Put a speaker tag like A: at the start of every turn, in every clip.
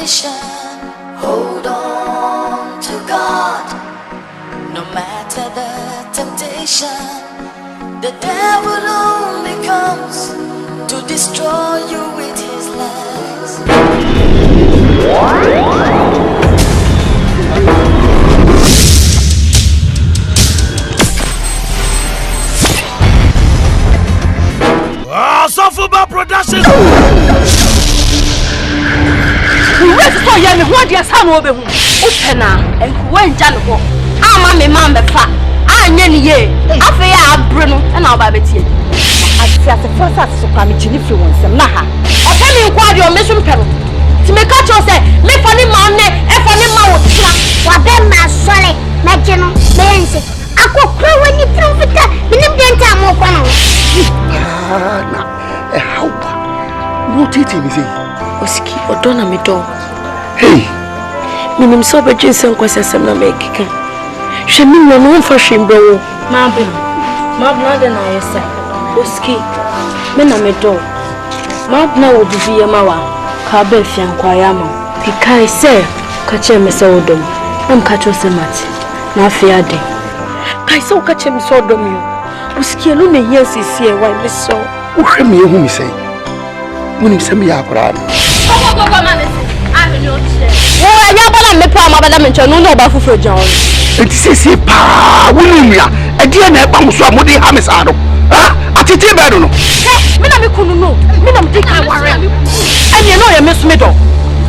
A: vision. Hold on to God, no matter the temptation. The devil only comes to destroy you with his lies.
B: Sofuba Productions.
C: Where's for you? What do you say? Open and when Janko. I'm a man, the fat. I'm ye. I fear Bruno and our baby. I see as the first as to come to influence and Naha. I tell you what your mission peril. To make out your say, me funny man, and funny mouth. What them my solid, my general, Nancy. I could crow when you prove it. You time more
D: how? What did he say?
C: Oski, or Donna me dog.
D: Hey,
C: Minim so be Jensen kwasem na make kan. Hwe mi no no for hwembo. Ma bna na yesa. Oski, me na me dog. Ma bna wo bibi ma wa. Ka ba fian kwaya ma. Pikai se ka che me se odom. Am ka cho se mate. Na afia de. Kai se ka che me se odom yo. Oski no na yesi sie wa me so.
D: Uhwe me hu mi sei. Woni se me ya akora.
C: Go man. I know it. Oh, ya bala me pa ma bala me ncho no no ba fufuro jan.
D: Enti sesi pa woni ya. E die na e pa muso amodi ha me sa do. Ha? Atete be do no.
C: Me na me kunu no. Me na me take I worry. Anya no ya me so me do.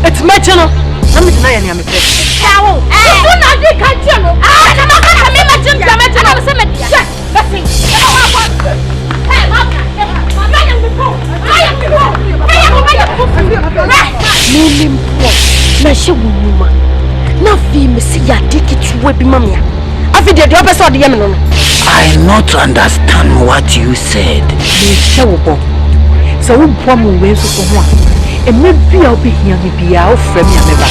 C: It's me chino. Na me na ya ni me pe. Kawo. You na dey kan tie no. Ah, na ma ka me ma jim ta me na me se me dia. Listen. Hey, ma ka. Ma ya me ko. Na she wuma na fi me si ya dikiti we bi mamia afi de obe so de yem no.
D: I not understand what you said.
C: Me she wo bo so wo bo mo we so so ho a e me bia obi hia me bia o fra mi ameba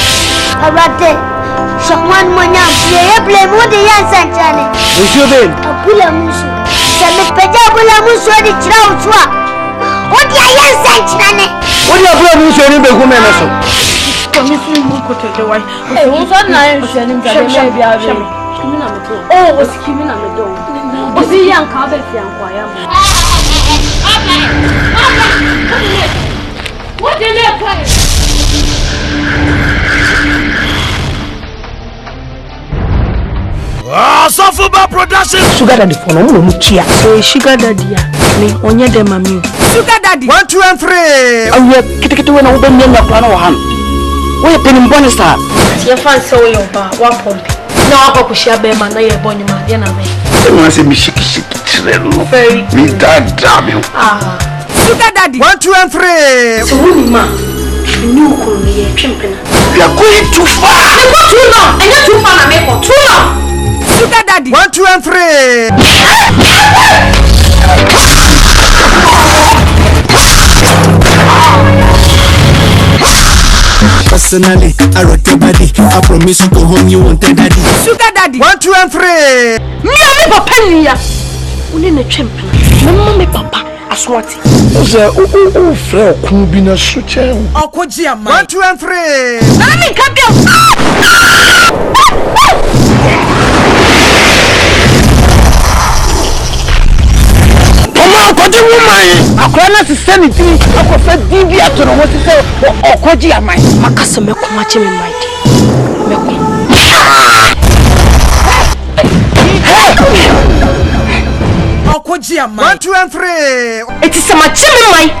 E: Arade shakwan monya ye blame wo de yan sanchane
D: Monsieur Ben
E: abula musu se me peja abula musu de kira utua wo de yan sanchane
D: wo de abula musu ni be ku me na so.
C: Come see mu ko tete wai. Eh, wo so na hwe ni mja be bia be. Kimi na me do. Oh, o kimi na me do. O si yan ka be fi an kwa ya mo. What the le kwa?
B: Sofuba Productions.
C: Sugar daddy for no mu tia. Eh, sugar daddy ya. Me onye dem mami. Sugar daddy.
B: 1 2 and 3.
D: Aye kitikiti we na wo be nyanya kwa na wo han. Where penim bonus sir?
C: Ye fan so yo ba one pump. Na wa ko shia be ma na ye bonyu ma ye na me.
D: You say me shiki tire no.
C: Very.
D: Me dad me.
C: Ah. Sugar daddy.
B: 1 2 and 3.
C: So woni ma. Ni ko ni ye twempena.
D: You are going too far.
C: Me go too long. And you too far na me go too long. Sugar daddy.
B: 1 2 and 3.
F: Personally, I rock your body. I promise you go home, you won't tell daddy.
C: Sugar daddy.
B: 1 2 and 3.
C: Me papa niya. Uni na twempena. Me me papa aswati.
D: Oze o frɛ ku bi na so chen.
B: Okoji amai. 1 2 and 3.
C: Na me ka bi.
D: Okoji woman. Akora na se sanity. Akofa dibi ato no wosi se okoji amai.
C: Makasa me ko ache me mind. Me ko.
B: Okoji amai. 1 2 and 3.
C: It is my chimney mind.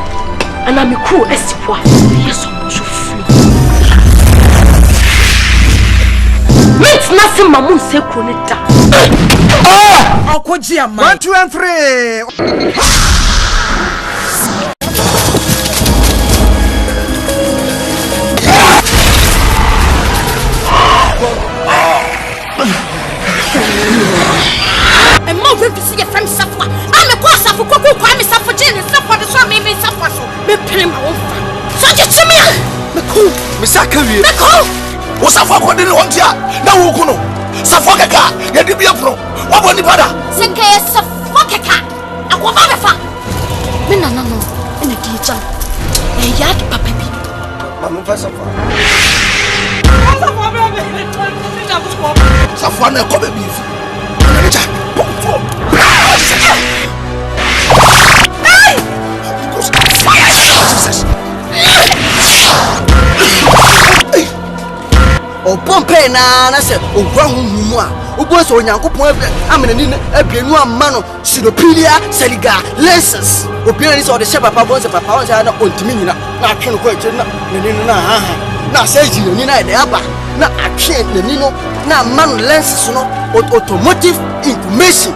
C: And I'm a cool espoir. Yes, I'm so free. Means nothing, my mom said, Conetta.
B: Okoji amai. 1 2 and 3.
C: And more to see your friend suffer. I'm a boss of a cocoa, I'm a suffer, and suffer the storm, maybe suffer so. Me pay my own. So just to me,
F: Miss Akavi.
D: What's a fuck on the one tia? Na wo kuno. Safokeka, ye di bia pro. Wa boni pada.
E: Seke safokeka. Akwa ba fa. Me na no. Ene di jam. E ya di papa bi.
D: Mama fa safa. Safwana ko baby.
B: O pompe na se ogwa humu a ogbo so onyankopon amenani abienu amano siropilia seliga lenses obiara ni so de papa bonse papa on say na ontimi nyina na atwe ko akire na nani na ha na say ji ni na de aba na atwe nani no na man lenses no automotive information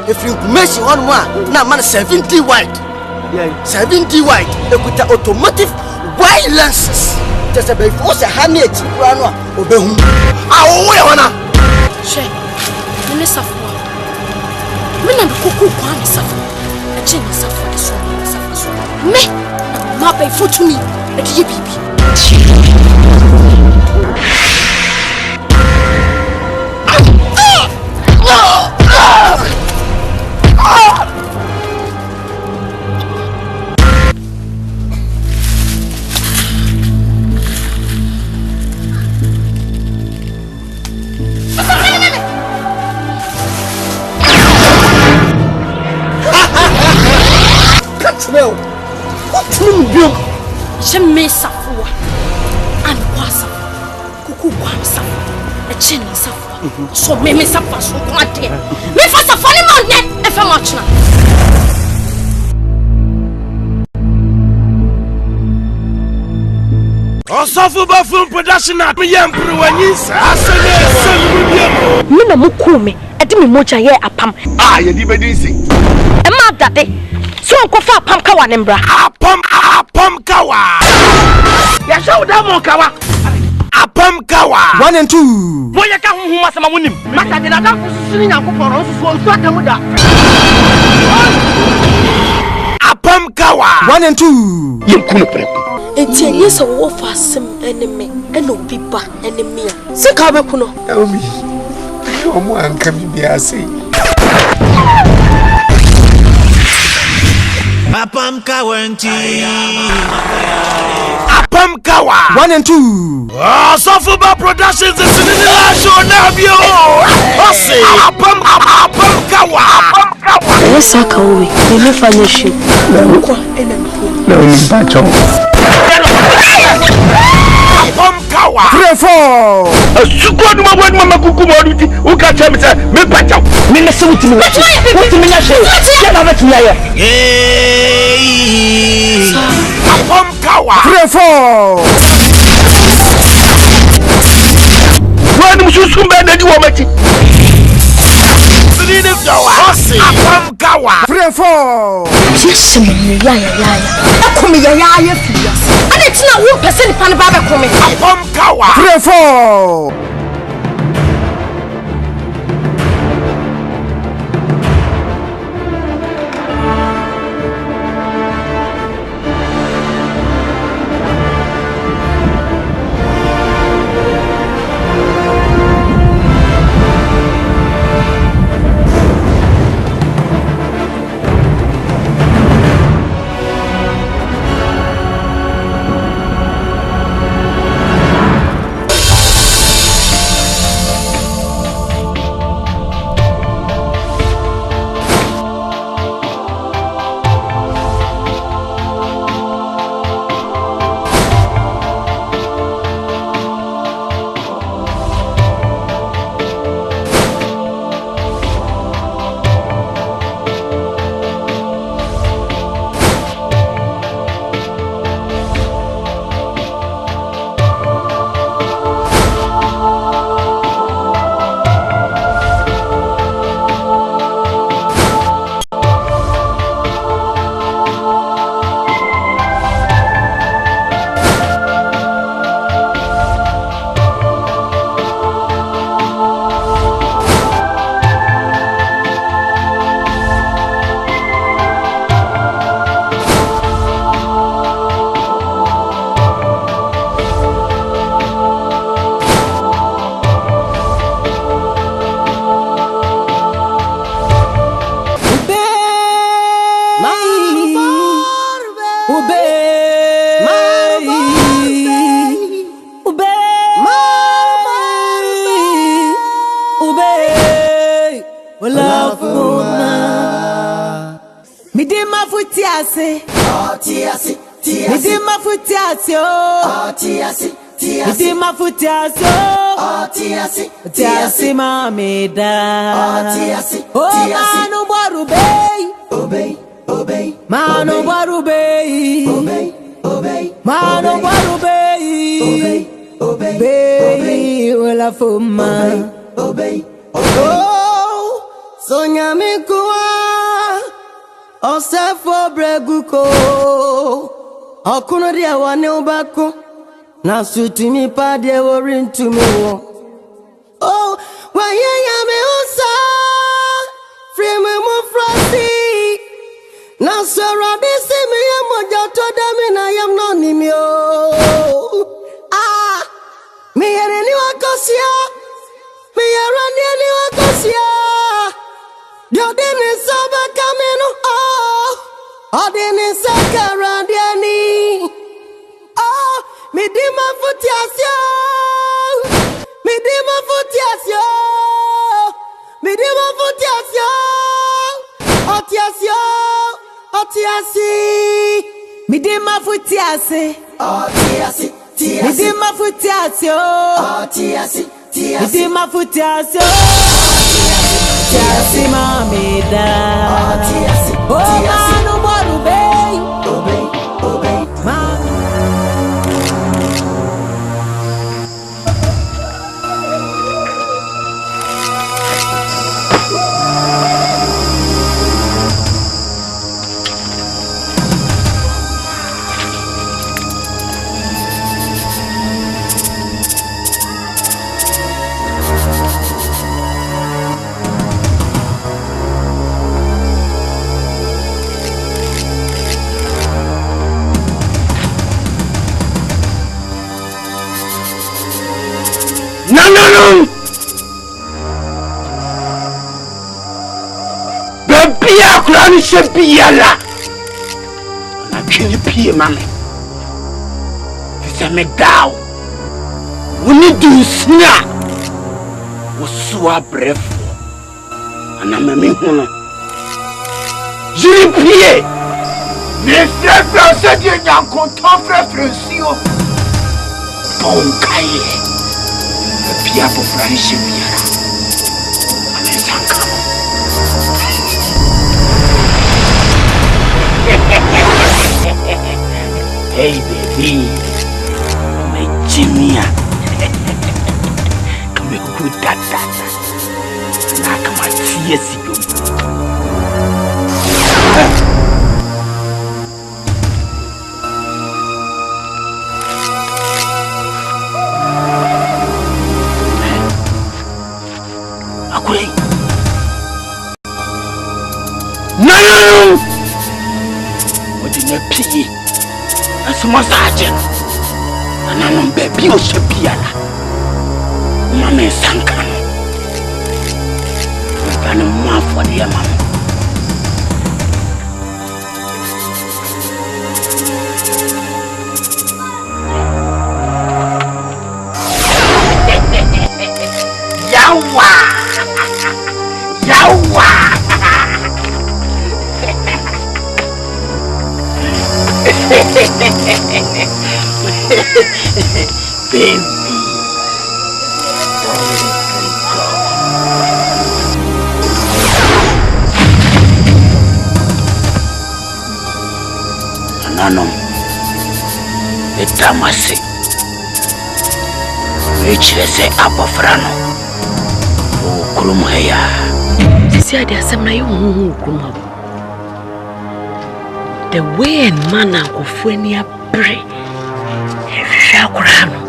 B: if information on one na man 70 wide 70 wide ekuta automotive wide lenses just a before say ha na echi kura no obehu awo ya wana
C: she ni safo me na kuku kwa ni safo e che ni safo de so me ma pay for me e di bibi me safo an kwasa kuku kwa safo e che ni safo so me safo so kwa de me fa safo ni mo ne e fa mo chna
B: Osofo ba film production at me yempru wanyisa asene senu
C: me na mukume e de me moja ye apam
D: Ye di bedisi.
C: e ma dade so ko fa apam ka wa ne mbra
B: apam kawa
D: Ya shaw da mo kawa.
B: apam kawa
F: 1 and 2.
D: Boya ka hu masama munim. Mata de na da susuni nyankopon ro susu on suata mu da.
B: apam kawa
F: 1 and 2.
D: Yemkuno preko.
C: enti enye so wo fa asem eneme ena obi ba eneme a se ka be kuno
F: Omi. Omo anka bibi ase.
B: apam kawa
F: 1 and 2.
B: Osofo ba productions is in the last show na bio ose apam kawa
C: esa ka owe me fa nyeshi kwa ena mpo
F: Na oni bacho.
B: apam kawa
F: 3 4.
D: Suko duma bo duma makuku mo duti. U ka che me se me pacha. Me ne se wutimi wati. Wutimi nya she. Ya na wati ya ye.
B: apam kawa
F: 3 4.
D: Wani mususu mbe na di wo mati.
B: Sini dawa ose apam kawa
F: 3 4.
C: yes me ya akomi ya fiya ana tina wo pese ni pan ba be komi
B: apam kawa
F: 3 4.
B: Ube
G: Tiase. Oh, Tiase. Medimafo Tiase. Oh, Tiase. Medimafo Tiase. Oh, Tiase. Tiase mameda. Oh, Tiase. Oh, manu barubei. Obey. Manu barubei. Obey. Manu barubei. Obey. Wala fuma. Obey. Oh, Sonya Mikuwa. Osefo breguko. Okuno dia wane ubako. Na suti mi pa dia worintu mi wo. Oh, waye ya me usa. Free me mo frosty. Na sora disi mi ya moja toda mi na yam no ni mi o. Ah, mi yere ni wakosia. Mi yere ni wakosia. Dio dini saba kamino. Oh, dini sakara diani. Oh, Medimafo Tiase. Medimafo Tiase. Medimafo Tiase. Oh, Tiase. Oh, Tiase. Medimafo Tiase. Oh, Tiase. Medimafo Tiase. Oh, Tiase. Medimafo Tiase. Tiase mameda. Oh, Tiase. Oh, manu barubei. Obey.
D: No. Baby, I can't be yalla. I can't pay, mammy. It's a McDowell. We need to snap. Was so brave. And I'm a man. Je prie. Les frères français de Yanko, ton frère Francio. Bon cahier. Pia pour Franchi Biara. Amen Sankamo. Hey baby. My Jimmy. Come good dada. Na kama tia sigo. No! What did you pee? As a massage. And I'm baby or Shapiana. Mamma Sankan. I'm a man for the mamma. Yawa! Baby, Nano, the Tamasi, which they say Abafrano, oh, Krumaya.
H: You see, there's some new Krumab. The way and manner of when you pray, Shakurano.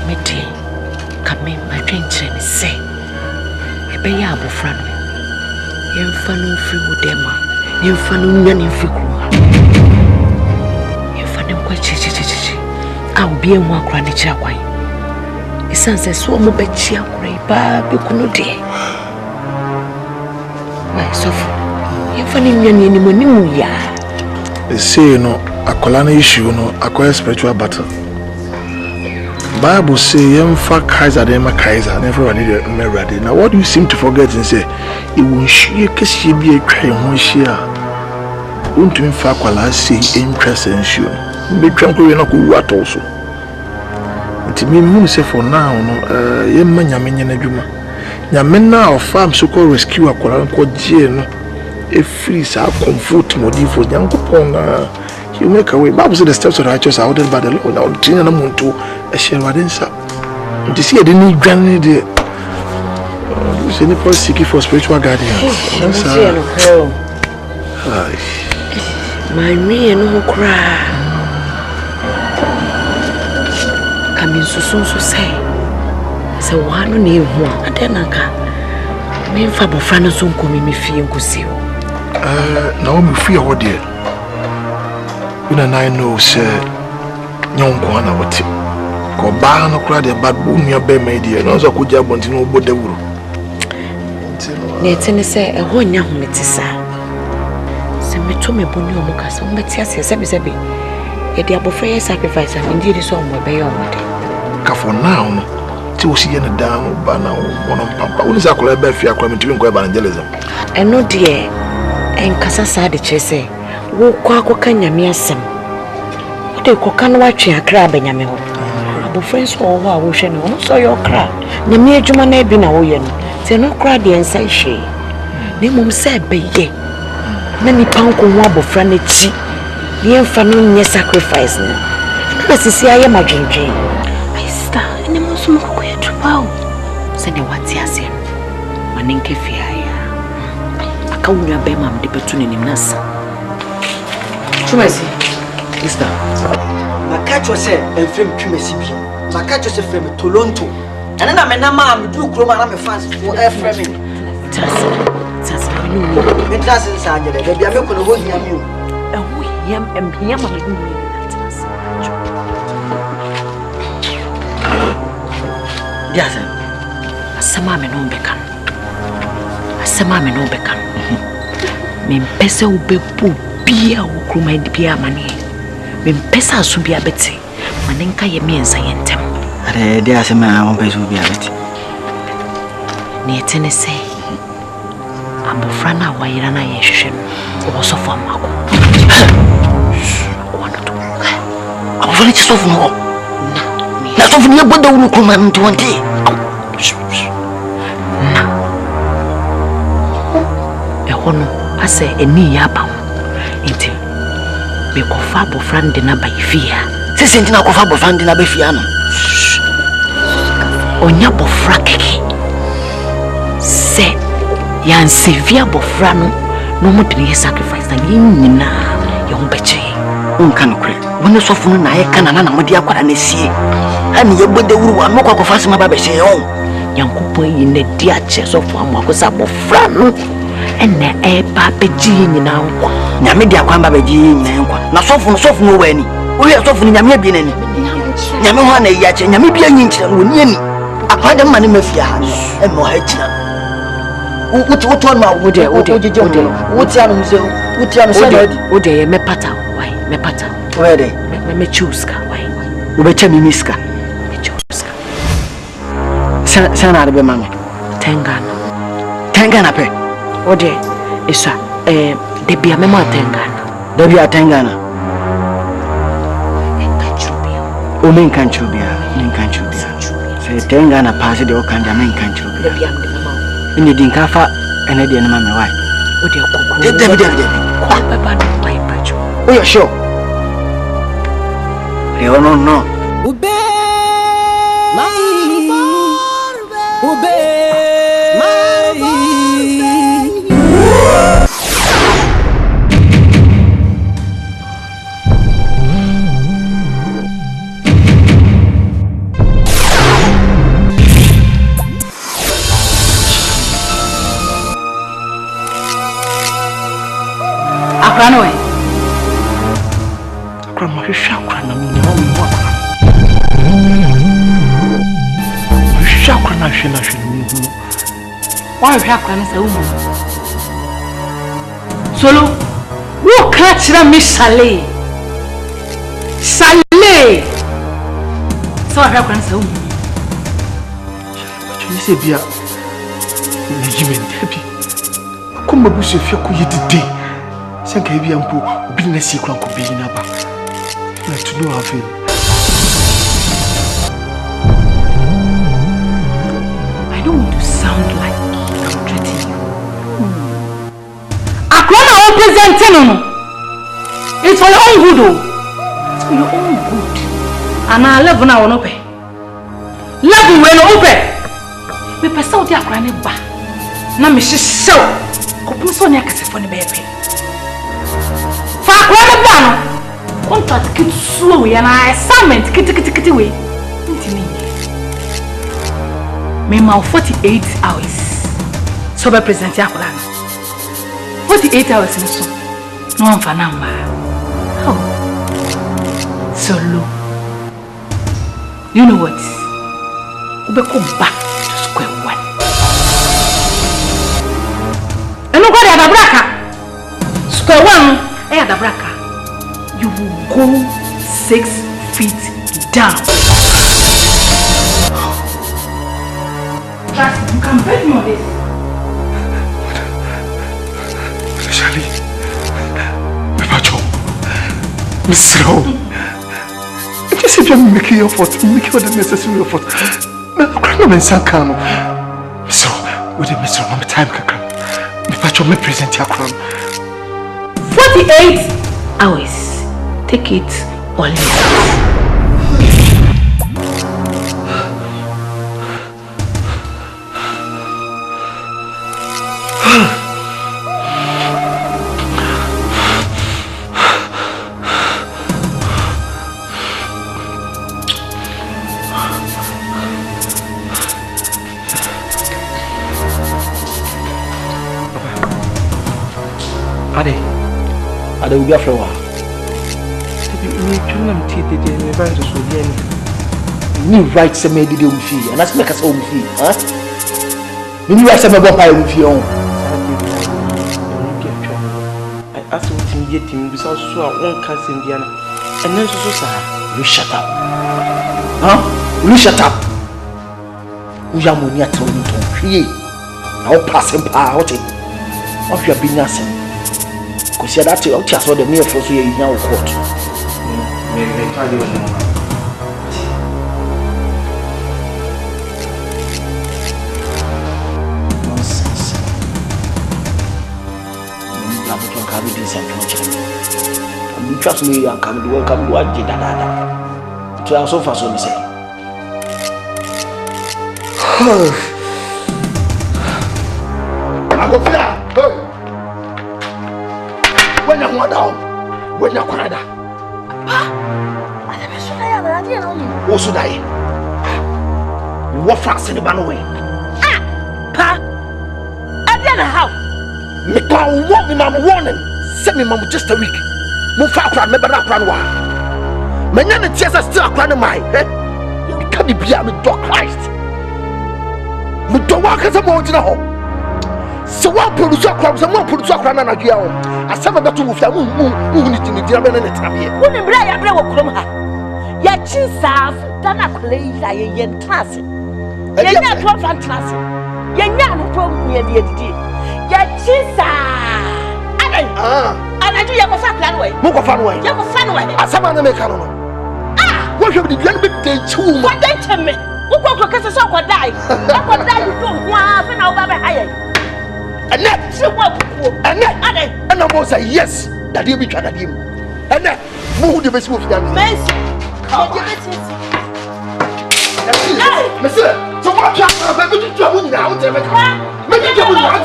H: Mete, come in, my drink, and say, a bayabo frano. You fanu free with them, you fanu none in Fikuma. You fanu quite chichi. I'll be a more granny chawai. It sounds a swam of betchia, baby, kunude. Why, so you finding any money? They
I: say, you know, a colonial issue, no, a quite spiritual battle.
D: Bible say yemfa Kaiser dem Kaiser never ready. Now what do you seem to forget and say it won't she kesi bi atwa ho hia won't you fa kwala say interest and show be twanko we na ko wu atoso nti me mu say for now no yemma nyame nyana dwuma nyame na of farm so call rescue akwala ko gie no e free sa comfort modi for nyankopon na you make a way. Bible said the steps of the righteous are ordered by the Lord. Now, Tina Muntu, a share what inside. To see, I didn't need granny there. You see, any seeking for spiritual guardians.
H: My me no cry. Come in so say. So, one name one, and then I can. Me and Fabo Frano soon come me fee and go see you.
D: Now, me fear what dear. When I know, sir, young Kwana, what it go by no crowd, but boom your bay made here, and also could jab on to know what they will.
H: Netany say a whole young metissa. Send me to me, Bonnie Mocas, but yes, Sabi, a diable sacrifice, and indeed is on my bay on it.
D: For now, till she in a down, but now one of Papa, what is I call a bear coming to evangelism?
H: And no dear, and Cassasa de Chese. Wo kwa kanya miasem ode koka no watwe akra abanyame ho abo friends wo ho a wo hwe no so your kra na me adwuma na bi na wo ye no te no kra de ensa hwe na mum se beye na ni panko ho abofra na chi ne emfa no nye sacrifice na sisi aye madwendwen ai sister ene mo so mko ya tupawo se ne wati ase manenke fia ya aka unwa be mam de betu ne nimnasa Tumesi,
B: sister. Makacho say enfrem tumesi bi. Makacho say frem Toronto. And na me na ma me du kroma na me fans for freming.
H: Tas no.
B: Me tas nsa anye de bia me ko no ho hia mi o.
H: Ho hia empia ma me du mi na tas.
B: Biasa.
H: Asama me no beka. Asama me no beka. Me mpese ubepu bia ukruma bia mane me mpesa aso bia beti mane nka ye miensa yentem
B: are de asema won peso bia beti
H: ne etene se abofra na wayira na ye hwehwe no wo so fo amako wanato abofra ni so fo no na so fo ni bodo wu kruma mtu wonte na hono ase eni ya ba enti be ko fa bo frande na ba ifia se senti na ko fa bo frande na ba ifia no onya bo frakeke se yan sevia bo frano no mo de sacrifice na nyina ye ho beche unka no kre wona sofo no na ye kana na mo de akwara na sie ani ye bode wuru wa mo ko fa se ma ba beche on yankopon yi na di a che sofo amakosa bo frano ene eba beji nyina nkwa nyame dia kwa mba beji nyina nkwa na sofu no wani o ye sofu ni nyame bi nani nyame ho na ya che nyame bi anyi nkyira no ni ani akwade ma ne mafia ha e mo ha kyira wuti on ma wode wuti anu mse wuti anu se wode ye mepata wai mepata wede me choose ka wai wo be chami miska me choose ka sana de be mama tengana pe Ode isa debia memo atengana debia atengana o men kan chubia se tengana pass de o kan ja men kan chubia debia memo ene din kafa ene de na me wai ode kokuru debia kwa baba no pai pacho o yo sure no ube mai ube Akrano e. Akrama hwehwa mi na mo akra. Hwehwa na hwe mi hu. Wa hwehwa akrano se wo mu. Solo. Wo ka chira mi sale. So
C: So I have cancer.
D: You say, Bia, Nijimen, happy. Come, Babush, if you could eat today. Sank a Bian Poo, business secret could be in a back. Like to know how I feel.
C: I don't want to sound like I'm threatening you. I can't represent you. It's for your own good, though. It's for your own good. And I love when I want to pay. Love when I open. Me pesa odi akra ne ba na me hyehyɛw kopum so ne akasefo ne bɛɛpɛ fa akra ne ba no contract kitsuo we na assignment kitikiti we ntimi me ma 48 hours so be present akra no 48 hours no so no amfa na mba oh solo you know what ube ko back to square one. And nobody had a braca. Square one, I had a braca. You will go 6 feet down. Trust me, you can bet me on this.
D: Charlie, Miss Rowe. Just if you're making your effort, make all the necessary effort. I'm in Sankano. So, with the Mr. Mama time, if I me present your crown
C: 48 hours. Take it or leave it.
B: Ade ubi afrewa.
D: Me tuna mtete de me ba nso so dia
B: ni right se me dide umfi and that's make us umfi huh ni right se me bo pa umfi on
D: I asked him to get him because so one can send Diana and then so sa
B: you shut up you shut up uya moni ato ni ton hwie na o pass him pa o te o hwa bi nyase ko sia that o tia so de me for so ye nya o court
D: me try the one
B: nonsense la bo ton ka bi din san ton che am trust me ya come do welcome do aje dada to so far so me say Agofia hey when you want down when you kwada wo so dai wo France ne ba no we
C: Pa, I how?
B: me can want me mama warning send me mama just a week mo fa akra me ba na akra no wa manya ne tiasa still akra ne mai you can be bia me do Christ me do wa ka se mo jina ho se wa produce akra se mo produce akra na dua ho asaba beto wo fia mu ni timi dira be na ne trabe
C: Wo ni bra ya bra wo krom ha. Ya chi sa dana kole ya ye ntase. Ye nya to fa ntase. Ye nya no to ye de didi. Ya chi sa. Ai. Ana ju ya ko fa plan we.
B: mo ko fa no we
C: Ya ko fa no we.
B: asaba na me ka no wo hwe bi dua no be de chiwu mo
C: Ko de cheme. Wo ko kese so ko dai. Ko dai you do ho afa na wo ba be haye.
B: and that
C: She wo pupo.
B: and that
C: Ade.
B: and I say yes that you be try that him and that mo hu de be si mo fi am
C: Messi. Ye de betisi.
B: Monsieur, so what you have to do now? Make it do now.
C: I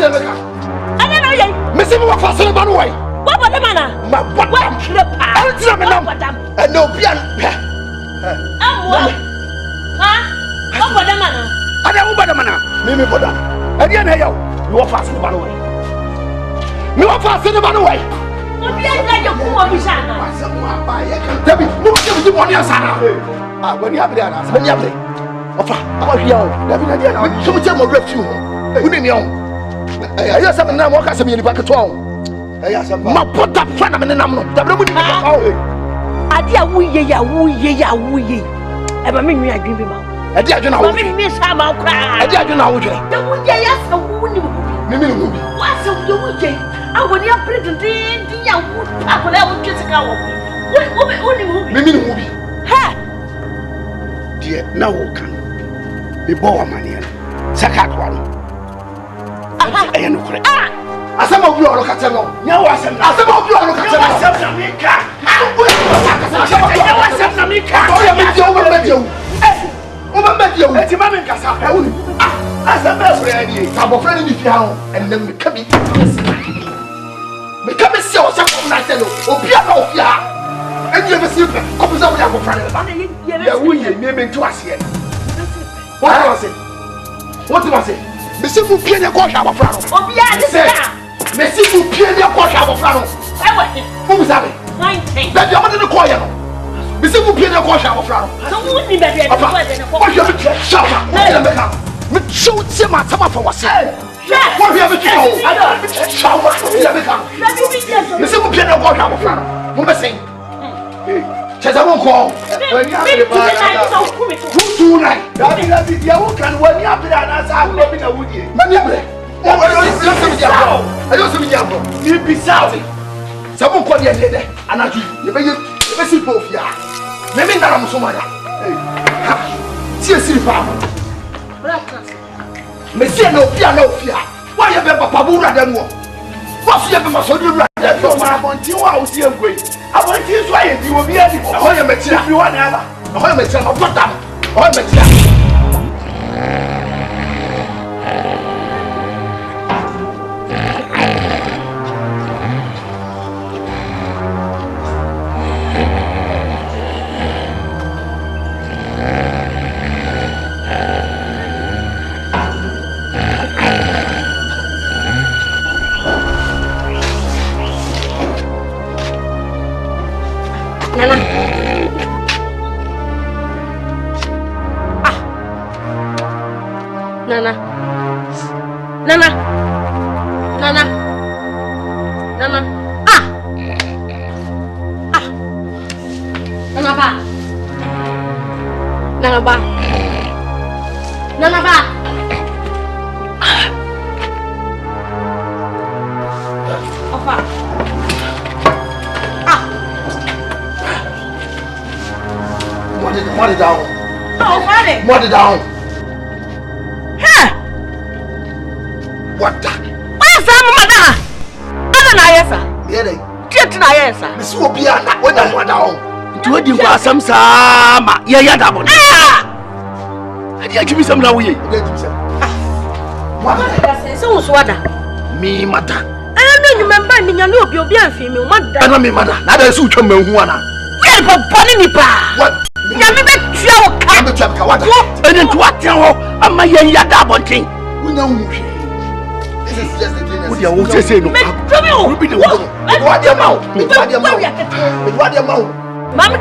C: don't know ye.
B: Monsieur, what for some man way?
C: What about the man?
B: My bottom. I'll tell me now. And no pian.
C: What? Huh? What about the man?
B: I don't know the man. Mimi for that. And then hey, you are fast the man way. You are fast the man way.
C: What do you like your poor Bishana?
B: Tell me, move to 1 year, Sana. When you have there, when you have there. Ofa, how here? David, I didn't so much more refuge. Who didn't know? I hear some now walk as a million back at all. My put up front of an animal. The woman,
C: Adia, we ye,
H: Eba me nwi adwen bi ma.
D: E di adwen na wo.
H: Me nwi sa ma kra.
D: E di adwen na wo dwe.
H: De wo je ya sa wo ni wo.
D: Me ni wo bi.
H: Wa sa wo je. Awoni apre din ya wo akola wo twese ka wo. Wo ni wo bi.
D: Me ni wo bi.
H: Ha.
D: Die na wo kan. Me bo wa mane. Saka kwa no.
H: Aha.
D: Aye no kure. Asema obi oro ka temo. Nya wo asem. Asema obi oro ka temo. Asem na me ka. Asema asem na me ka. O ya me die o me die o. O me die o. Eti ma me nkasa. E wo ni. Asem na fure ni. Sabo fure ni fi ha ho. Ennem me ka bi. Me ka me se o se ko na se no. Obi a na o fi ha. Edi e be se pe. Ko bi se wo ya ko fure ba. Ya wo ye me ntu ase. What do I say? Monsieur Foupier ne coche à ma frère.
H: Oh bien, c'est ça.
D: Monsieur Foupier ne coche à ma frère. Vous savez. La diamante de quoi y'a non? Monsieur Foupier ne coche à ma frère.
H: Donc vous n'y avez pas.
D: Moi je veux tuer Charles. Mais je vous dis ma ça m'a fait wasser. Moi je veux tuer Charles. Monsieur Foupier ne coche à ma frère. Vous me signez. C'est ça mon corps. Tout là. David, il y a aucun one y a plus d'un hasard. Maniable. Il bizarre. Ça mon corps y est. Anaju. Il va y si pauvre. Même dans la Moussomaya. Si c'est pas. Mais si elle est au piano, why you have Papa Boura de moi? What's your papa so do? I want you out here. I want you to try it. You will be able to hold your material. You want ever. Hold your material. What that? Hold your material. What the down?
H: Huh?
D: What the?
H: Where's that, Mother?
D: Yere.
H: Get na yesa.
D: Miss Obiana, when I'm down. To a deal for some sama. Yeah, that one. I did give me some now. What?
H: So, Swada.
D: Me, mother.
H: I don't remember me. I know you'll be a female mother.
D: I don't mean mother. Now there's who come in one.
H: Where for Bonnie? What?
D: And then what? I'm my young Yadabonting. We know this is just the thing. What you say? No, will be the one. What your mouth? What your mouth?
H: Mamma,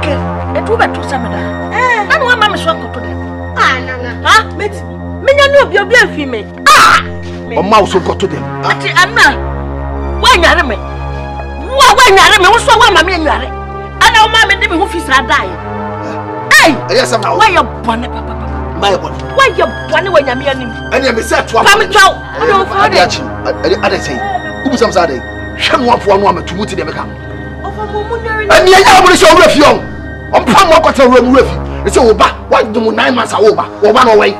H: it will be to some of that. I don't want Mamma Swap to them. Ah, no, me. I know you'll be a female. Ah, a
D: mouse will go to them.
H: I'm not. Why not me? Why not me? What's wrong, Mammy? I know Mamma didn't move his die.
D: Yes, I'm now.
H: Why your bonnet, Papa?
D: My bonnet.
H: Why your bonnet when you're meaning?
D: And I'm set to a family. I didn't say, who's some Saturday? Sham one for 1 woman to move to the American. And the other is over if young. On Palm Water Room with you. It's over. Why do 9 months are over? Or one away.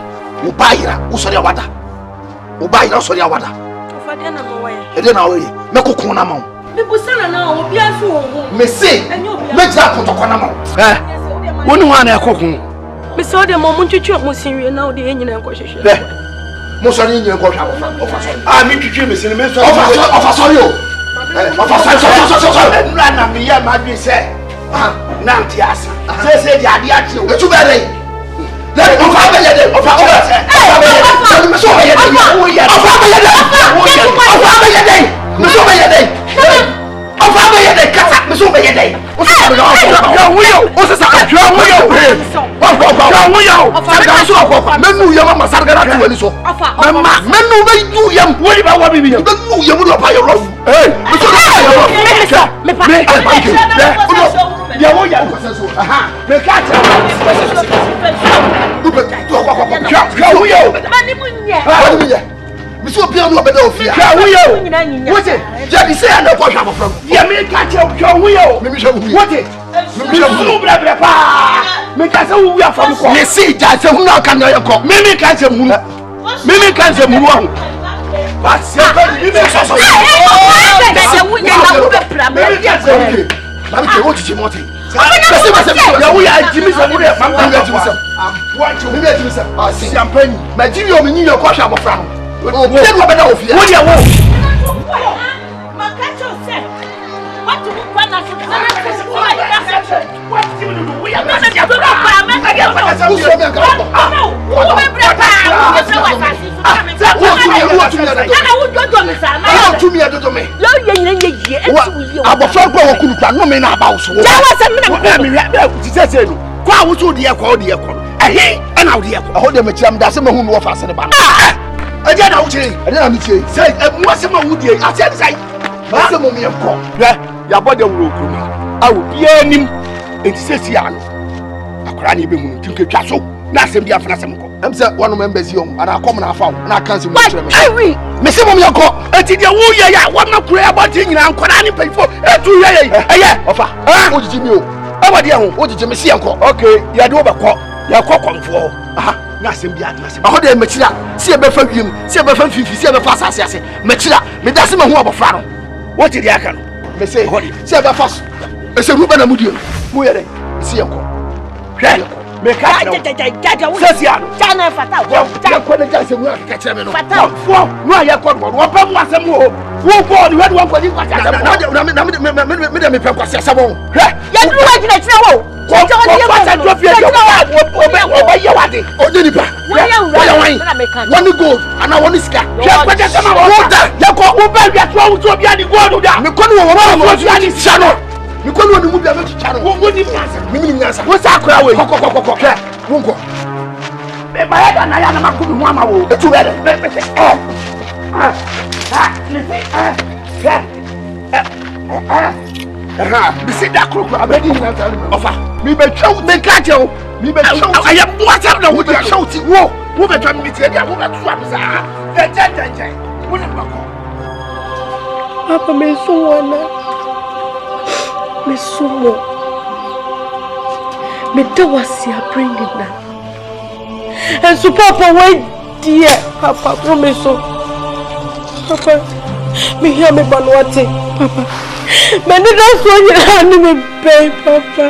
D: You buy her, who saw your water. Who buy also your water. And then I'll make a corner mount. Missy, make that Cotoconamo. Eh? One one a cocoon.
C: Miss Odem, Montuchu, Monsieur, now the engine and question.
D: Mussolini, you go out of I mean to Jimmy, of a sorry. Of a run of me, might be said. Now, yes, say the idea to too bad. Let me ya wo ya ko so aha me ka cha du be do kwa wo yo
C: mani munye
D: mi so bia no obeda ofia wo yo wote ya di say na ko hwa from ya me ka cha wo yo me hwa wo wote me hwa bra bra pa me ka say wo ya from ko me see ja say hu na ka na ko me ka say mu me ka say mu ho ba se ba ni me so so Mami, what did you want? Ya we are Jimmy Samuel. Mami, what you mean? Champagne. My Jimmy, you mean your question about Fran? What do you want? What do you want? What do you ya body wuro kroma awo bia nim entisesi ano akora ni be hunu tinke twa so na asem bia fana asem ko am se wono members yom ana akom na afa na cancel mo kire me me se mom yakọ eti de wo ye ya wona kura abati nyina ankora ni pefo etu ye eye ofa ojiji mi o abadi ho ojiji me se yanko okay ya de obekọ ya kokomfo aha na asem bia na asem aho de machira se e be fa wiem se e be fa fifi se e be fa asase ase machira me dase me ho obofra no what did Akan? Me say, say about fast. Me say, Ruben and Mudian. Muere, see uncle. Me catch Sessiano.
C: Chana Fatal.
D: Catch him. Fatal. No, I got one. What was some more? Who bought you had one for you? Me see that crook, I'm ready to offer. Me be chow, me catch you. Me be chow. I am what's up now with your shouting. Whoa, move it on me. I will not swap.
H: Papa, me so me so me do was ya bring it now. And so Papa, wait, dear Papa, promise so. Papa, me hear me banwate, Papa. Me need us one you hand me pay, Papa.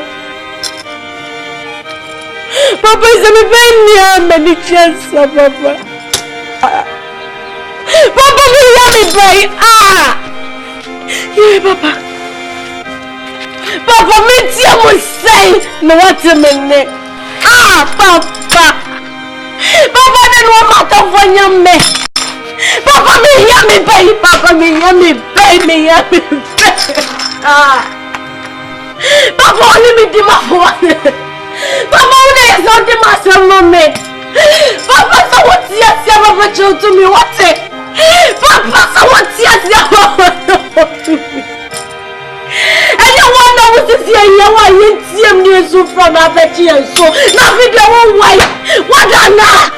H: Papa is me pay near many chances, Papa. Papa, me hear me pay. Yeah, Papa. Papa, me dear must say no what a minute. Papa. Papa, then what matter for you me? Papa, me hear me pay. Papa, me hear me pay. Me hear me pay. Papa, only me Medimafo. Papa, only is not the master mommy. Papa, so what's yes, Papa, show to me what's it? Papa, so what's yes, Papa, to me? Anyone that was here, you are in team news from Apache and so. Now, video one wife. What now?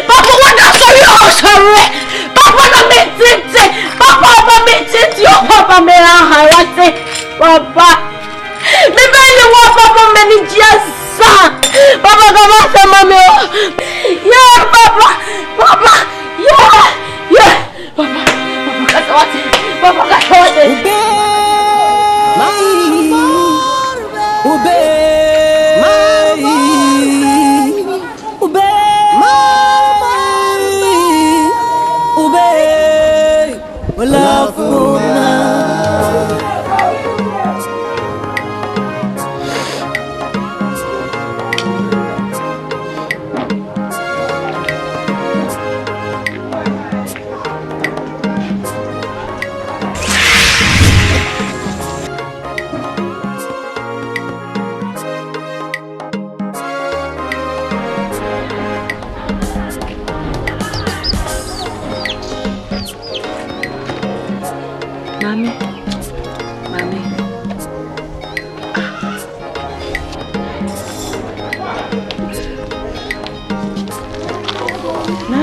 H: Papa, what are you sorry? Papa, no me tinte. Papa, me tinte. Your Papa, me harassing. Papa, me belly want Papa many years. Papa, come on, mommy. Yeah, Papa, yeah. Papa, that's what it. Papa, that's what it.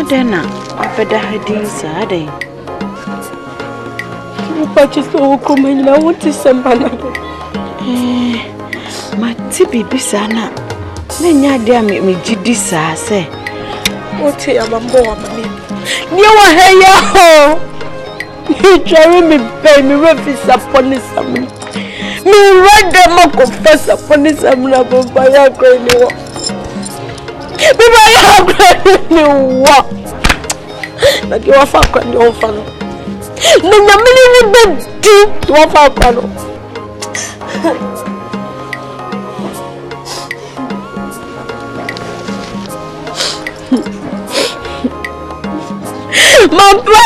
H: Adena, Abeda Hadis, Ade.
C: You purchase all coming. I want to send banana.
H: My tibi bisana. Nenya dia me jidisa say.
C: What ya mambo amani. You are here ho. You try me pay me refuse upon this family. Me read them up confess upon this family about buy going to me buy what? Like you are fucking your fan. No, no, me deep to a fucking. Mama!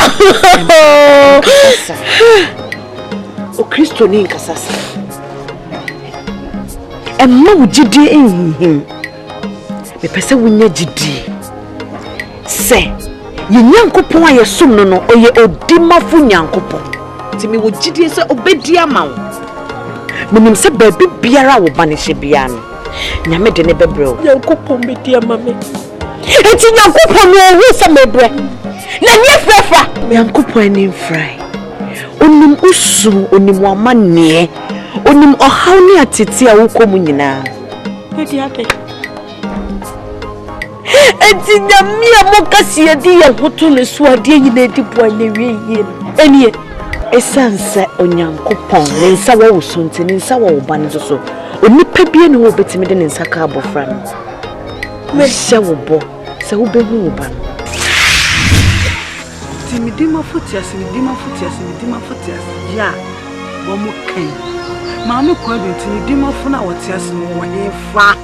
H: O Christo ni nkasasa. Emma wo gidi ehim. Me pese wo nya gidi. Se, ye nyankopon aye som no no oye odimafo nyankopon. Ti me wo gidi se obedi ama wo. Menim se baabi biara wo bane hye bia no. Nyame de ne bebre wo.
C: Nyankopon bedi ama me. Enti nyankopon no wo se mebre. Na nie frefa.
H: Nyankopon ni mfrai. Onim usu, onim wamane. Onim ohaw ni atete a wokom nyina.
C: Edi ate. Enti nyame a mokasi edi ye hoto le so ade nyina edi boa na wie yie. Enie
H: esanse onyankopon ne nsa wa wosonte ne nsa wa wobane so. Onipa bia ne wo betimi de ne nsa ka abofra no. Me hye wo bo se wo behu wo ba.
I: Medimafo ya wo mo kan maame kwa benti Medimafo na wotiase no wo hefa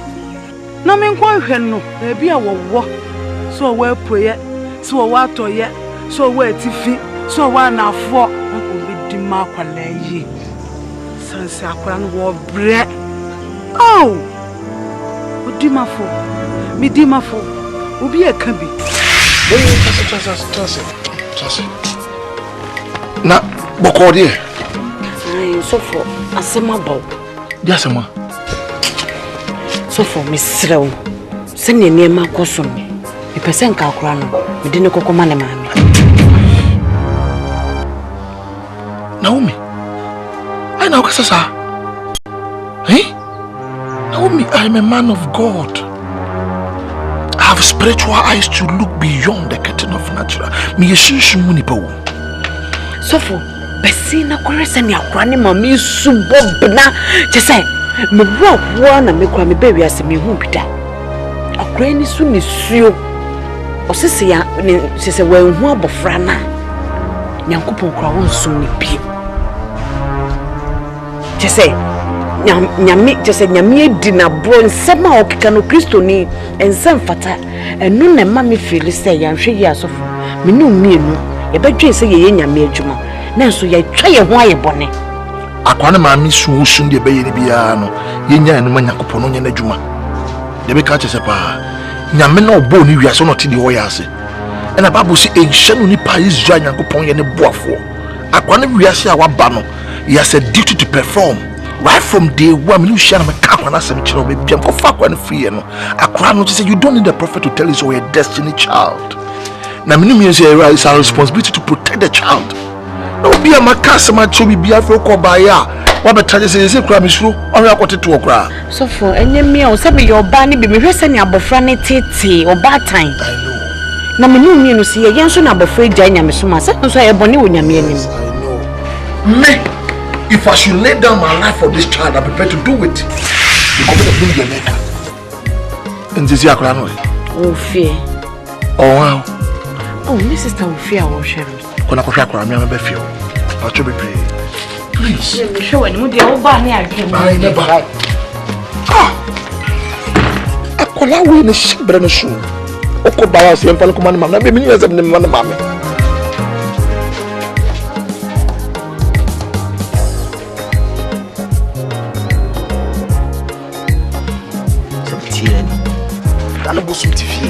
I: na me nkwa hwe no baabi a wo so wo apoye so wo atoye so wo atifi so wo anafo na ko Medima akwala yi sanse akwala no wo bre oh Medimafo obi e ka bi
D: Trust. Na bokodi e.
H: Ai sofo asema bawo.
D: Dia asema.
H: Sofo misrew. Se ne niema kosom. E pese nka akora no. Me de ne kokoma ne maame.
D: Naomi. I know kasasa. Hey? Naomi, I am a man of God. I have spiritual eyes to look beyond the curtain of natural. Me yeshinshu munipa wo.
H: Sofo, besi na korese ni akora ne mami subobna. Je say, me wo na me kura me be wiase me hu bida. Akora ni su ni suo. Osese ya ne sese wa hu abofra na. Nyankopon kura won sum ni bi. Je say, nyame jese nyame di na bro nsema okeka no Kristo ni ensem fata enu na ma me feel say ya hwe yi asofo me nu mienu ye bedwe se ye nyame adwuma na nso ye twa ye ho aye bone
D: Akwane ma mi su de be ye ni bia no ye nya enu Nyankopon no nya na adwuma de be ka chese pa nyame na obo ni wiase no te di ho ya ase na Bible say enhye no ni pa Israel Nyankopon ye ne boafo akwane wiase a waba no he has a duty to perform. Right from day one, you share my car when I say, baby, I'm going to free. I say, you don't need a prophet to tell you so you're a destiny child. Now, it's our responsibility to protect the child. No, be a macass, my chubby, be a froco by ya. What better is a crime is true, or I wanted to cry.
H: So, for any meal, send me your banny, be resting your bofrani titty or bad time.
D: I know.
H: Now, me no see a young son of a free Jania Missuma, so I have bonny when you're meaning.
D: I know. Me. If I should lay down my life for this child, I'm prepared to do it. You come to bring your maker. And this is your crown.
H: Oh, fear.
D: Oh, wow.
H: Oh, this is the fear I will share.
D: When I go back, I'm going to feel. I'll try to pray. Please.
C: Let me show you the old barney again.
D: I never. I call out in the ship, but in a shoe. Oko Bawas, and Palacoman, Mamma, maybe years of the mamma. Bosom TV.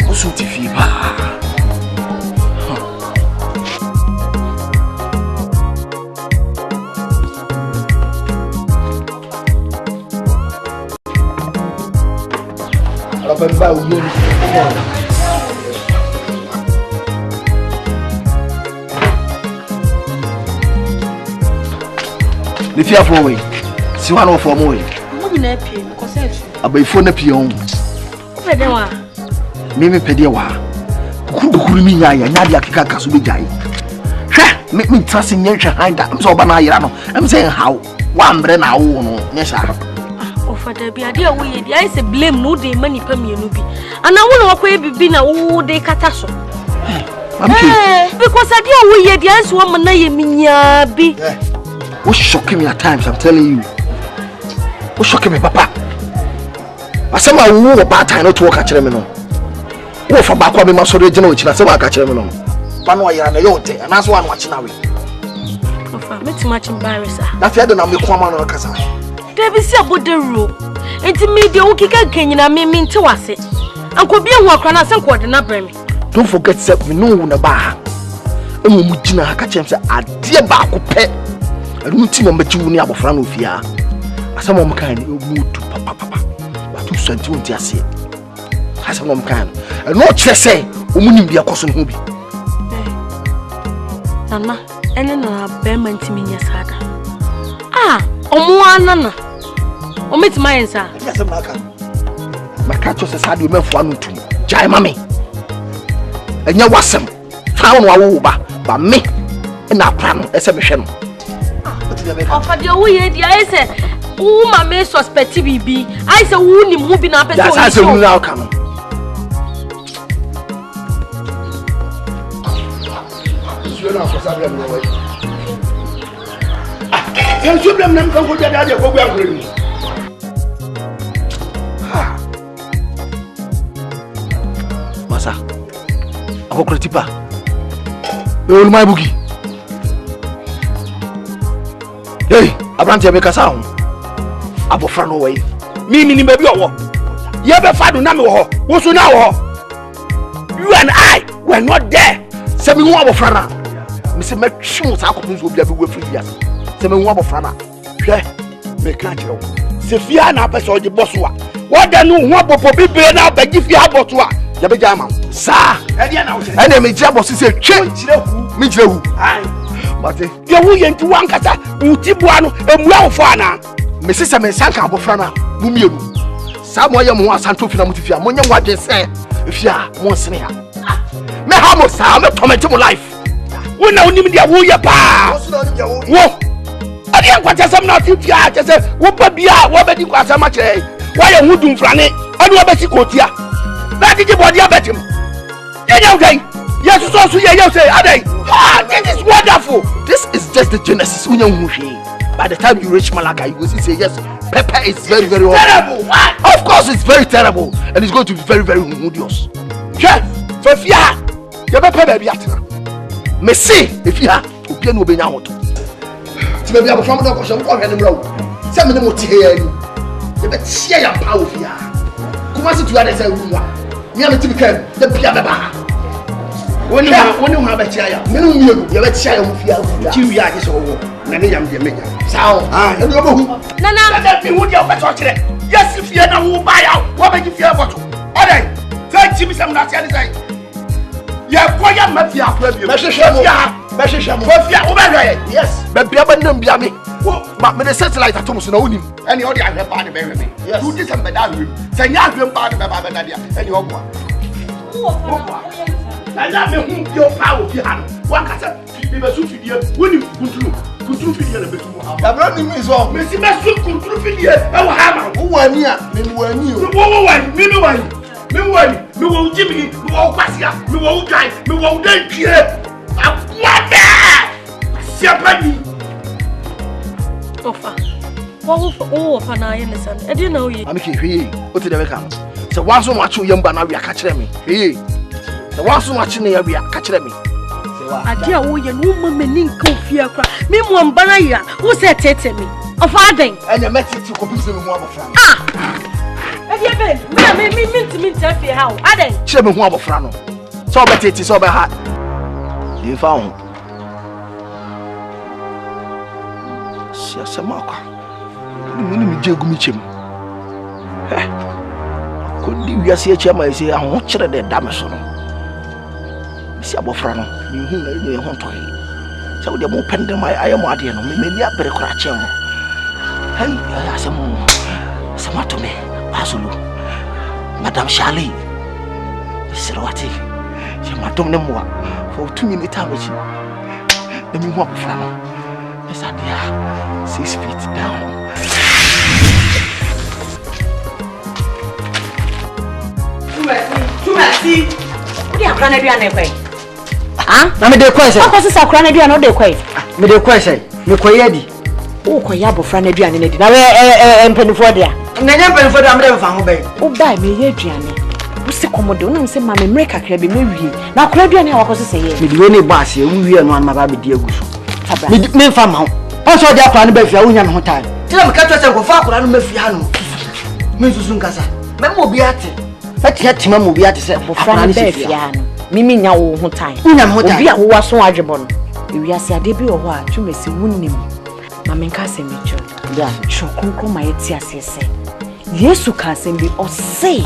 D: Bosom TV. Rabba
B: The fear for me. See one for more. About phone pion. Mimi Pedewa. Who me? I Nadia Kaka Subijai. Make me trust in nature. I'm so banana. I'm saying how one brain I own. Yes, sir.
C: Oh, for the idea we I say blame no day money per me no be. And I won't walk be na all day catasho. Because I dear we the answer woman I mean be.
B: What's shocking me at times, I'm telling you. What's shocking me, Papa? I said my woo about time not to work at Chemino. What for back when we must original, which I said I catch Chemino. Panoa and a yote, and that's one watching away.
C: Not too much embarrassed.
B: That's the other name you come on a casa.
C: There be see about the rule. It's me the Okika Kenyan and me mean to us it. And could be a walk on us and quarter not bring me. Don't
B: forget, set me no one a bar. And Mujina catch him, say, a dear Baku pet. I don't think I'm between you about Fran of ya. Some of kind you move to Papa. But 2 cents, I say. Has some kind. And no chess say, woman be a cousin who be.
C: Nana, and then a bearman to me, yes, Ada. Ah, Omoana. Omit my answer.
B: Yes, Akan. My catch was a sad woman for 1 or 2. Jai mammy. And you was some found Wauba, but me and our plan as a mission.
C: For the way I said, oh, my may suspect TVB. I said, wound him moving up.
B: That's how now come. You're not for some way. You should blame them for the idea of what we are. Masa, aku kritipa. You're my boogie. Hey, Abrante make a sound. Abo Fran away. Me baby or you ever found Namo? What's now? You and I were not there. Send me one of Frana. Mr. Metchus, I could be everywhere for years. Send me one of Frana. Make a joke. Sophia and Apple or the Bossua. What then? What will be now? But if you have Botsua, Yabajama, sir, and then my job was to say, change me. But you went to one cata, Utibuano, and Welfana. Mrs. Sanka Bofrana, Mumu. Somewhere you want Santo Filamutia, when you want to say, if you are Monsignor. Me hamos, I'm a tomato life. We know Nimbia Wuya Pa. Whoa! I didn't want to some not if you are just a Wopabia, what you got so much. Why are you doing Franny? I know about Sicotia. That is what you are betting. Yes, it's also you say, are they? Ah, this is wonderful. This is just the genesis. By the time you reach Malacca, you will say, yes, pepper is very, very terrible. What? Of course, it's very terrible. And it's going to be very, very odious. Chef, so if you are, you better baby at me see if you are, you will be now. To be able to come down, some of them will hear you. You better share your power if you are. Come on, to others, you have to become the Piababa. When you have a chair, you have a chair of you are this over. Nana, so, Nana, let me would your better. Yes, if you are not buy out, what make you feel about? All right, thank you, some not say. Yeah, boy, I'm not here. Yes, but be able to be me. But the satellite at Thomas know him. And the other have part of me. Yes, you did some bad room. Say, you're part of Babadia and your one. And that means your power. One can say, be a suit when you could do video a bit more. The running is all. Missy Masu could do video. Oh, hammer. Who are near? Meanwhile. Me will Jimmy, me will Passia, me will die, me will die here. I'm what? Siapani.
C: Offer. What for an eye in the sun? I didn't know you.
B: I'm here. What did I come? So once so much young banana, we are catching me. Hey, the one so much in the area catching me.
C: I dear, we and woman in Kofia. Me one banana, who said me? Of Adding. And you met it to confuse me one of friends. Ah! Me how? I didn't.
B: She me one of Frano. So better it is over hot. You found. She has a mark. You mean me, Jagumichim?
D: could do your see chairman say I want to the damage on. See about Frano, you want to eat. So the more pendant my I am what you know, maybe a better cratch. Hey, I some to me, Azulu, Madame Charlie, Sirwati, you might don't know for 2 minutes. Let me walk Frano. Yes, I dare 6 feet down.
H: Tumasi. Odi akra na aduane kwai.
B: Na me de kwai se.
H: Akwose sa akra na aduane o de kwai.
B: Me de kwai se. Me kwai adi.
H: O kwai abofra na aduane na di. Na empanifo dia.
B: Na nya empanifo dia me de fa ho bai.
H: O bai me ye aduane. Wo se komodo na se ma me mre kakra be me wie. Na akra aduane a wakose se ye.
B: Me di we ne ba se wu wie no an ma ba be di agusu. Me fa ma ho. O so di akra na ba fia wo nya me ho tai. Ti na me ka to se ko fa akra no ma fia no. Me susu nkasa. Me mo bi ate. Ati atima mo bi ate se
H: bofra na be fia no. Mimi nya wo ho tai.
B: Nya me ho tai.
H: Obi a wo waso adwebo no. Ewiase ade bi wo ho a Tumasi wunnim. Ma me nka se mecho.
B: Ya,
H: chokunko ma yeti asese. Yesu ka se bi o se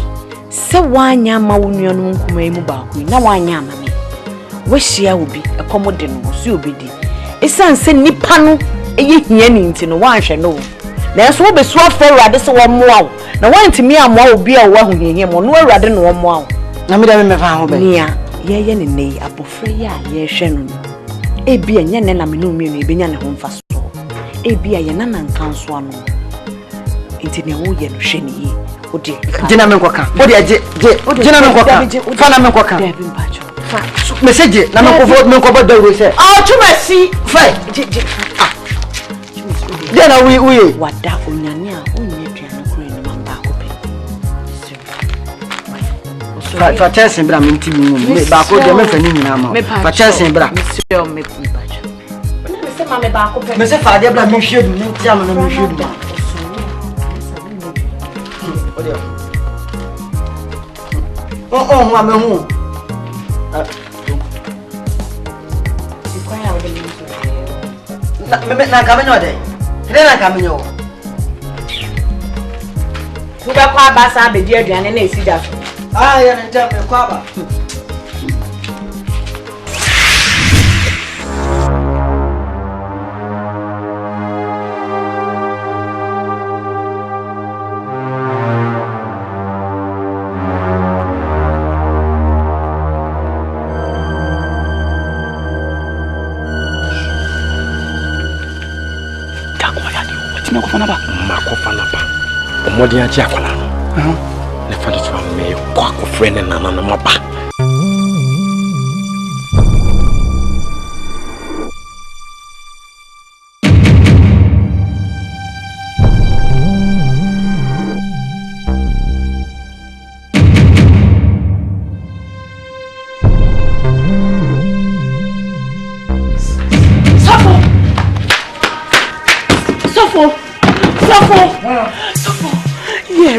H: wanya ma wonua no nkuma yi mu ba ko na wanya ma me. Wo hia obi ekomode no so obedi. Esan se nipa no eye hia ni nti no wanhwe no. Na so wo be so afawurade se wo moa wo. Na wantimi amoa obi a wo ahohie mo no awurade no wo moa wo.
B: Na me da me fa ho be.
H: Nia ye ne nei abofra ya ye hwe no. Ebi enye ne na me no mi no ebenya ne ho mfa so. Ebi a ye na nkanso ano. Nti ne wo ye no hwe ne yi. Odi.
B: Jina me nkoka. Odi aje. Jina me nkoka. Fa na me nkoka.
H: Debi mpacho. Fa.
B: Message na me nkobo dawo se.
H: Ah, Tumasi.
B: Fa. Dena we
H: wada onyane a onye aduane kro ni mamba akope.
B: Fa chance bra me nti mu me ba ko de me fa ni nyina ma. Fa chance bra.
H: Monsieur me mpacho. Na me se ma me ba akope.
B: Me se fa de bra me hwe du nti am na me hwe du. Oh, ma me hu.
H: Ikwaya ode ni.
B: Na ka me no de. Rena kaminyo.
H: Kuba kwa basa be di aduane na esi da so.
B: Ah, ya nja me kwa ba.
D: Omodi aji akwala no. Ne fa do twa me kwa ko friend na na maba.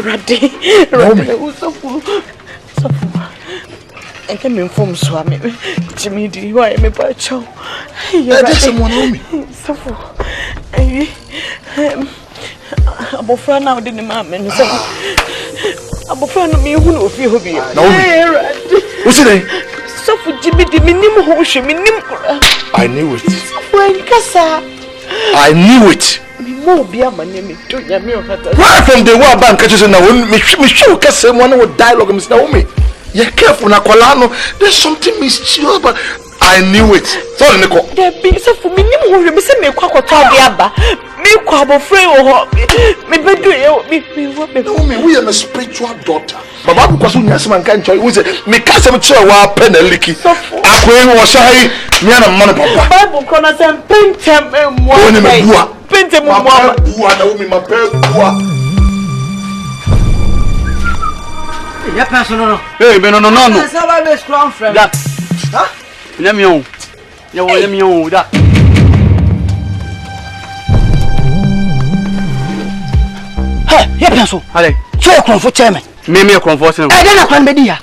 H: Rade usofo ente me inform so a me Jimmy di why me pa chow
D: Rade someone know me
H: sofo abofra na odi ni ma me no so abofra no me hu no ofi ho bi
D: Rade what's it
H: sofo Jimmy di minim ho hwe minim kura
D: I knew it
H: sofo enkasa
D: I knew it
H: mo bia mane me to nya me okata
D: right from the one bank catches na me show kase mo na wo dialogue Mr. Naomi you careful na kola no there's something mysterious but I knew it so ne ko
H: there be so for me nim ho me se me kwa kwata bi aba me kwa abofra wo ho me bedu ye me
D: Naomi we are a spiritual daughter baba ko so nya sema nka ncho we say me kase me chere wa penaliki akwe wo shai me na man papa
H: bible kono sem pentem mo
D: oni me bua
H: pentem mo
D: bua Naomi ma pe bua
B: ya paso no.
D: Hey, me no.
B: Sa ba be strong friend.
D: That.
B: Ha?
D: Let me on. Ya wo let me on that.
B: Hey, ya paso.
D: Ale.
B: So konfo chairman.
D: Me konfo sen.
B: E de na kwan be dia.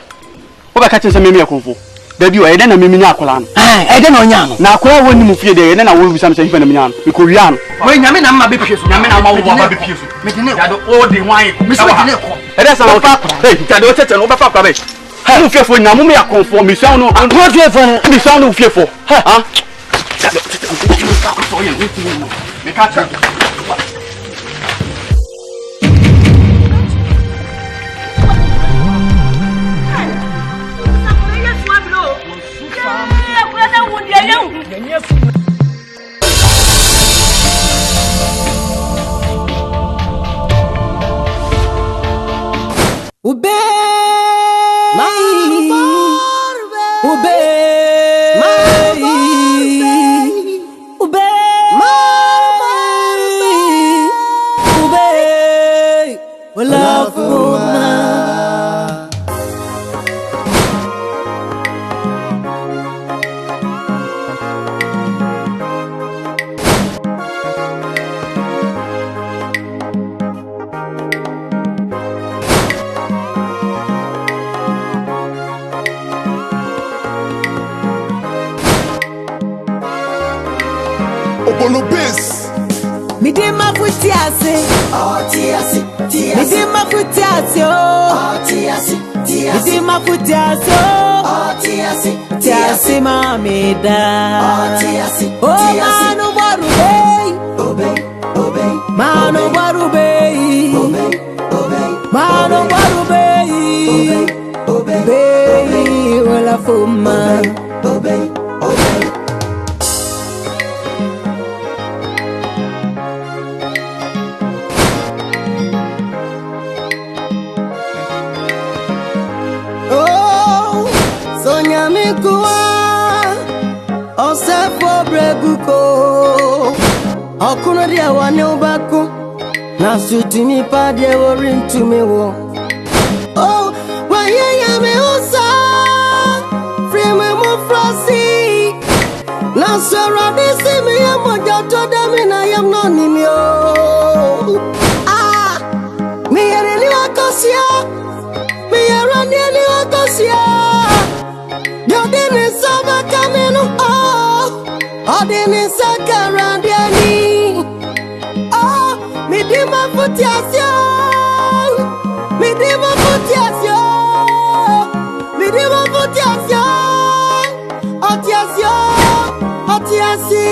D: Wo ba ka chen se me konfo. Da bi o e de na me nya akola no.
B: E de na onya no.
D: Na akola woni mu fie de e na wo bisam se hifa na me nya no. Me ko wia no.
B: We nyame na ma be pie so.
D: Nyame na ma wo ba be pie so.
B: Me de ne.
D: Ya do all the wine.
B: Me so de ne ko. that's how hey, can you tell over for me? How fearful now, me a conform me sound no. I'm not fearful. Me sound no fearful. Huh? Me catch her.
G: Ube, ube, Medimafo Tease, oh Tease, Medimafo Tease, oh Tease, Medimafo Tease, oh Tease, Tease mameda, oh Tease, oh manu barube, obey, obey, manu barube, obey, obey, manu barube, obey, obey, obey, wala fuma, obey, obey. Okuno dia wane ubako na sutimi pa dia worin to me wo. Oh, why ya me osa free me mo frosty. Na sora this me ya mo joto da me na yam no ni mi o. Ah, me yere ni wakosia. Me yere ni wakosia. Yo dene saba kameno oh. Odini sakara diani. Medimafo Tease, Medimafo Tease, Medimafo Tease, oh Tease, oh Tease,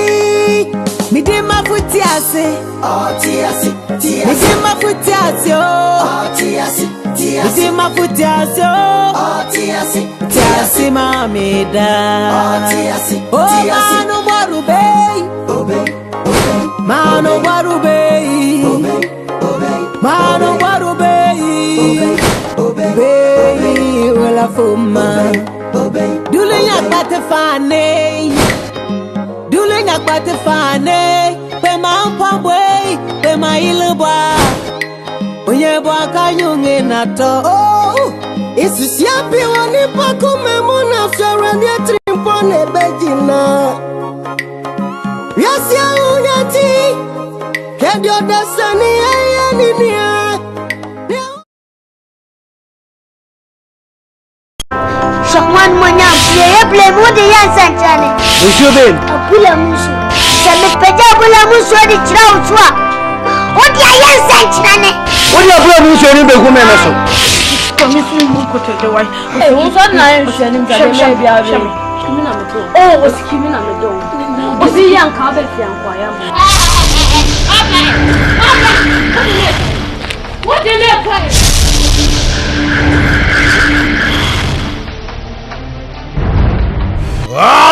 G: Medimafo Tease, oh Tease, Medimafo Tease, oh Tease, Medimafo Tease, oh Tease, Tease mameda, oh Tease, oh manu barube, obey, obey, manu barube. Mano barube, obey, wala fuma, obey. Dule nyak bate fane, pe mampambwe, pe mailubwa, onye bwa kanyunge nato. Oh, isi siapi wani pakume muna fiorani trimpone bejina. Yasia unyati. Get your destiny,
E: Someone monya play more de yansantane.
B: Monsieur Ben.
E: Abula musu. Sami peja abula musu di chirautwa. Odi yansantane.
B: Odi abula musu ni be gume na so.
I: Komisi mu ko tete wai.
C: Eh, wo so na hwani mzabe me bia be. Kimi na medo. Oh, wo kimi na medo. Wo si yanka be fiankwa ya mo. What did they play?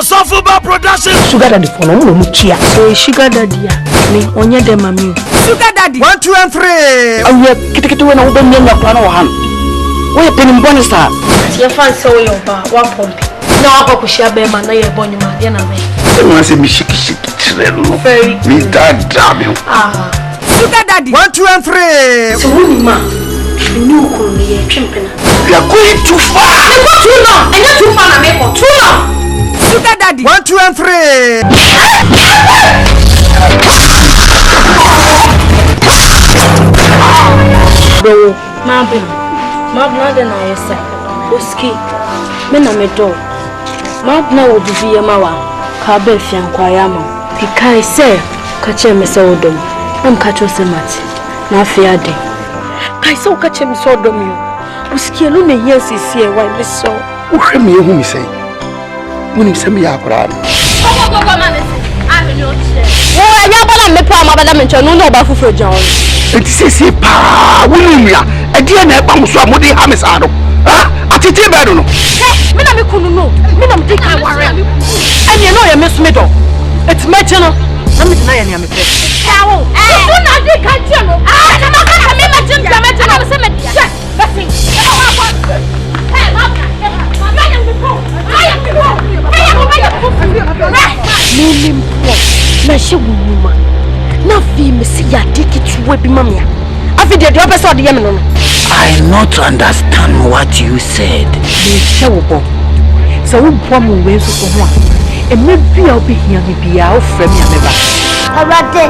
F: Sofuba production.
H: Sugar daddy for no muchia. So sugar daddy me onye dem mami.
I: Sugar daddy.
F: 1, 2 and 3.
B: Awe kitikiti we na ube nyanya kwa na wahan. We penim bonus sir.
C: Ye fan so yo ba wa pomp. Na wa ko shia be ma na ye bonyu ma ye na me.
D: I say me shiki treno. Me dad damn.
I: Ah. Sugar daddy.
F: 1, 2 and 3.
C: So woni ma. Ni ko ni ye twempena.
D: You are going too far.
C: Me go too long. And you too far na me go too long.
I: Sugar daddy.
F: 1, 2 and 3.
C: Bro, ma blanda na yesa. Oski. Me na me do. Ma na wo bibi ma wa. Ka ba fiankwa ya ma. Pikai se ka che me se odom. Am ka cho se mate. Na afia de.
H: Kaisa ukachem so domio. Usikie no me here sisi why me so.
D: Uhwe me ehu me say. Woni se me ya akora.
C: Go man. I know it. Wo anya bala me pa ma bala me ncho no ba fufuro jan.
D: Enti sisi pa woni ya. E die na e pa muso amodi ha me sa do. Ha? Atete be do no.
C: Me na me kunu no. Me na me dey kai ware. Anya no ya me so me do. It's me channel. Na me deny ya me pe. Kawo. You na dey kai channel. Na ma ka me ma channel me channel me se me dia. Basi. Hey, mama. Na she wuma na fi me si ya diki tuwe bi mamia afi de obeso de yem no.
D: I not understand what you said.
H: Me she wo bo so wo bo mo we so ho a e me bia obi hia me bia o frem ya me ba
E: Already.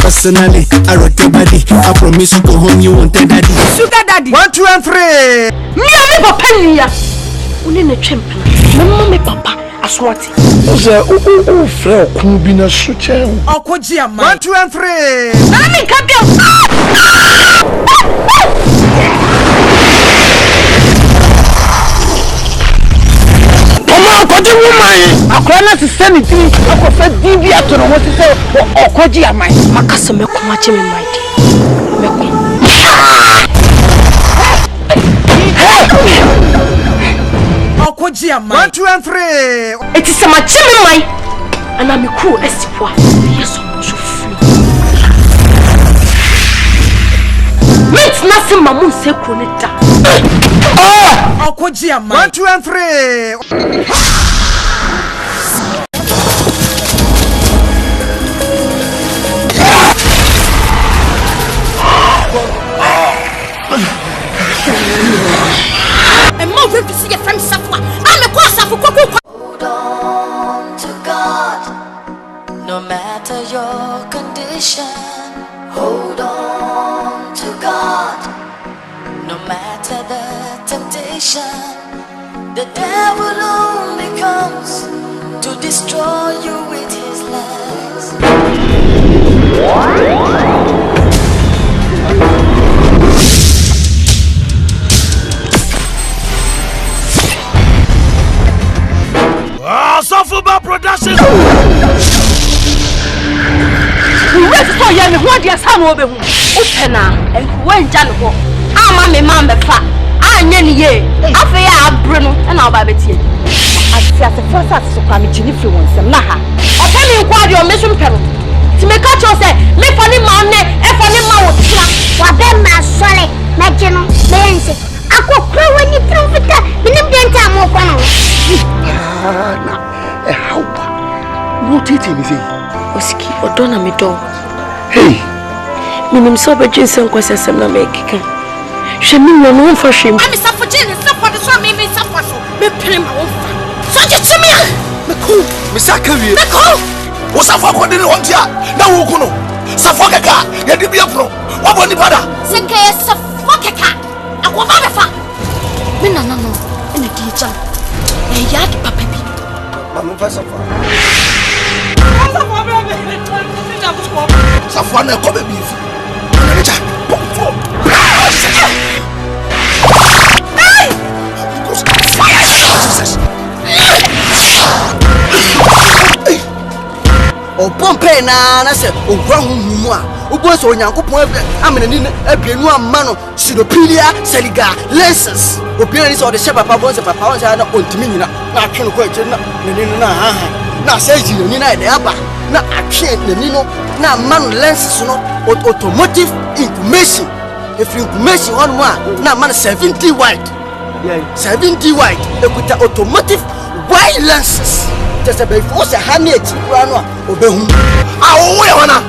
F: Personally, I rock your body. I promise you go home, you won't tell daddy.
I: Sugar daddy.
B: 1, 2 and 3.
C: Me papa niya. Uni ne twempa. Mama me papa aswati.
D: Oze o frɛ okun bi na so chen.
I: Okoji amai.
B: 1, 2 and 3.
C: Mami kabia.
D: Mama okoji woman.
I: Akora na se send it me. Akofa dibi ato no wote se okoji amai.
C: Makaso me kuma che me mind. Me ko.
I: Okoji amai.
B: 1, 2 and 3.
C: It is sama che me mind. Ana me ku esipwa. Yes so free. Met na se mamu se ko ne da.
I: Okoji amai.
B: 1, 2 and 3.
A: Hold on to God, no matter your condition. Hold on to God, no matter the temptation. The devil only comes to destroy you with his lies.
B: Sofuba production.
C: Wait for you me ho dia sam obe hu. Upena enkuwa nja no ho. Ama me ma mbefa. Anya ni ye. Afa ya abre no na oba betie. Ati ase first so kwa me chini fi won sem na ha. Openi nkwa de o mesu mpero. Ti me ka cho se me fa ni ma ne e fa ni ma wo tira.
E: Wa be ma sole na jeno bense. Akokra wani profita minim de nta mo kwa no.
D: Na haupa. No titi mi say.
H: Osiki odona me do.
D: Hey.
H: Minim so be jinsen kwasesem na me kika. Hwe mi no mfa hwem.
C: Ami safo jene safo de so me safo so. Me prema wo fa. So je timi a.
B: Me ku, me saka wie.
C: Me ko.
B: Wo safa ko de won tia. Na wo ku no. Safa kaka, ye de bia pro. Wo boni pada.
C: Se ke safo kaka. Akwa ba fa. Me nana no. Ene di jam. E ya de papa bi.
B: Mama fa safa. Safa na ko be bi fi. Na ja. O pompe na se ogwa humu a obo so onyankopon amene ni abienu amma no sidopilia seliga lenses obiara ni so de sheba papa bonse papa on sa na ontimi nyina na atwe no ko eche na ni na ha na se ji ni na de aba na atwe ni no na man lenses no automotive information if information on one na man 70 wide 70 wide ekuta automotive wide lenses just a before say ha na echi kura no a obehu a wo we hona